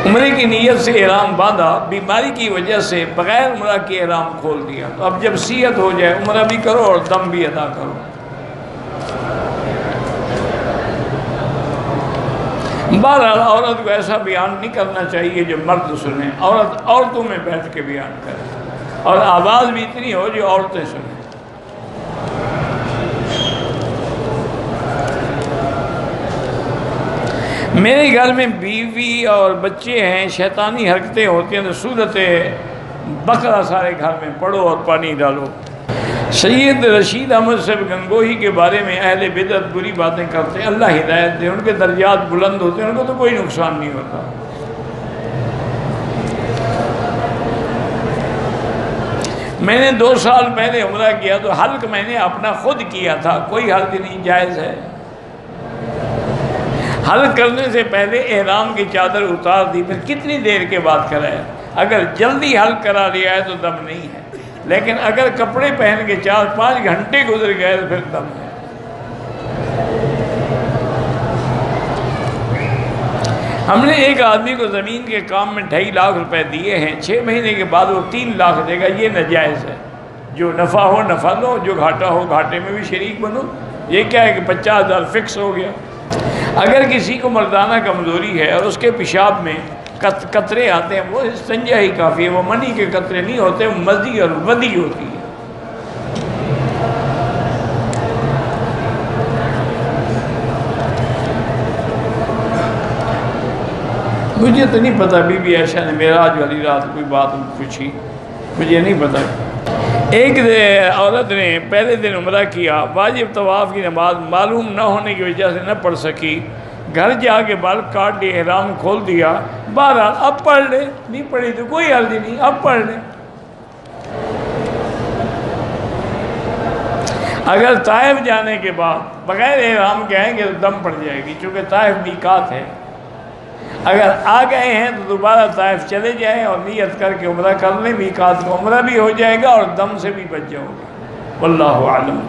عمرے کی نیت سے احرام باندھا، بیماری کی وجہ سے بغیر عمرہ کے احرام کھول دیا، تو اب جب صحت ہو جائے عمرہ بھی کرو اور دم بھی ادا کرو۔ بہرحال عورت کو ایسا بیان نہیں کرنا چاہیے جو مرد سنیں، عورت عورتوں میں بیٹھ کے بیان کرے اور آواز بھی اتنی ہو جو عورتیں سنیں۔ میرے گھر میں بیوی اور بچے ہیں، شیطانی حرکتیں ہوتی ہیں، تو سورت بقرہ سارے گھر میں پڑھو اور پانی ڈالو۔ سید رشید احمد صاحب گنگوہی کے بارے میں اہل بدعت بری باتیں کرتے ہیں، اللہ ہدایت دے، ان کے درجات بلند ہوتے ہیں، ان کو تو کوئی نقصان نہیں ہوتا۔ میں نے 2 سال پہلے عمرہ کیا تو حلق میں نے اپنا خود کیا تھا، کوئی حلق نہیں، جائز ہے۔ حلق کرنے سے پہلے احرام کی چادر اتار دی، پھر کتنی دیر کے بعد کرائے؟ اگر جلدی حلق کرا لیا ہے تو دم نہیں ہے، لیکن اگر کپڑے پہن کے 4-5 گھنٹے گزر گئے تو پھر دم ہے۔ ہم نے ایک آدمی کو زمین کے کام میں 2.5 لاکھ روپے دیے ہیں، 6 مہینے کے بعد وہ 3 لاکھ دے گا، یہ ناجائز ہے۔ جو نفع ہو نفع لو، جو گھاٹا ہو گھاٹے میں بھی شریک بنو۔ یہ کیا ہے کہ 50,000 فکس ہو گیا۔ اگر کسی کو مردانہ کمزوری ہے اور اس کے پیشاب میں قطرے آتے ہیں، وہ استنجا ہی کافی ہے، وہ منی کے قطرے نہیں ہوتے، وہ مزی اور ودی ہوتی ہے۔ مجھے تو نہیں پتا بی بی عائشہ نے معراج والی رات کوئی بات پوچھی، مجھے نہیں پتا۔ ایک عورت نے پہلے دن عمرہ کیا، واجب طواف کی نماز معلوم نہ ہونے کی وجہ سے نہ پڑھ سکی، گھر جا کے بال کاٹ لیے، احرام کھول دیا۔ بہرحال اب پڑھ لے، نہیں پڑھی تو کوئی حرج نہیں، اب پڑھ لے۔ اگر طائف جانے کے بعد بغیر احرام کے آئیں گے تو دم پڑ جائے گی، چونکہ طائف میقات ہے۔ اگر آ گئے ہیں تو دوبارہ طائف چلے جائیں اور نیت کر کے عمرہ کر لیں، میقات کو عمرہ بھی ہو جائے گا اور دم سے بھی بچ جاؤ گے۔ واللہ اعلم۔